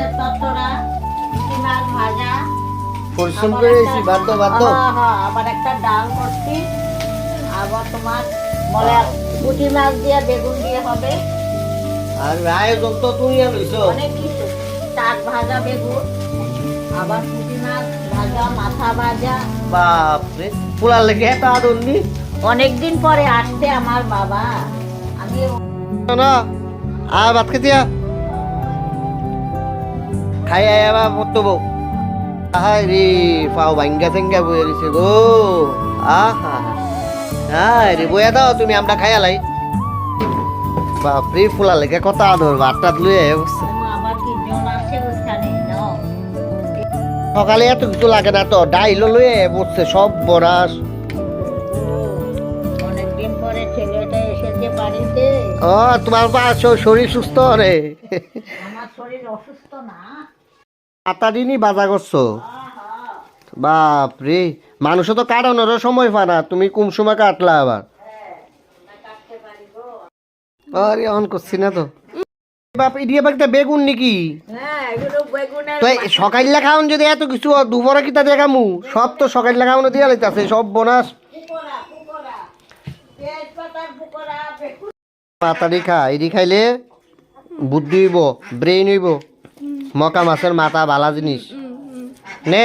মাছের তরতরা, পুঁটি মাছ ভাজা, পরিশ্রম করে এসেছি বাধ্য বাধ্য। আবার একটা ডাল করছি, আবার তোমার বলে পুঁটি মাছ দিয়ে বেগুন দিয়ে হবে, আর আয়োজন তো তুমি লইছো। অনেক কিছু, শাক ভাজা বেগুন, আবার পুঁটি মাছ ভাজা, মাথা ভাজা। বাপরে পোলার লেগে এত আদর নি অনেকদিন পরে আসছে আমার বাবা, আমি না। আর ভাত খেতিয়া খাই আবার পড়তো বউ। আহাই রে পাও ভাঙ্গা চেঙ্গা বয়ে রয়েছে গো। আহা হ্যাঁ রে বইয়া দাও তুমি, আমরা খাই আলাই। বাপরে পোলার লেগে কত আদর, ভাত টাত লুয়ে বসছে। আবার তিনজন আছে ওইখানে নাও। সকালে এত কিছু লাগে না তো, ডাইল লুয়ে বসছে সব বরাস। অনেকদিন পরে ছেলেটা এসেছে বাড়িতে। ও তোমার শরীর সুস্থ রে? আমার শরীর অসুস্থ না। আতাদিনই বাজা করছো। বাপরে মানুষ তো কাটানোরও সময় পায় না, তুমি কোন সময় কাটলা আবার? আরে অন করছি না তো। বাপ ইডিয়া বাগদা বেগুন নাকি? হ্যাঁ, এগুলো বেগুনের তো সকাল খাওন যদি এত কিছু দুপুরে কিতা দেখামু, সব তো সকাল খাওয়ানো দিয়া লাইতাছে সব বোনাস। পুকোড়া, পুকোড়া, তেজপাতার পুকোড়া, বেগুন। মাতারি খা, এডি খাইলে বুদ্ধি হইব, ব্রেইন হইব। মকা মাছের মাথা ভালা জিনিস নে।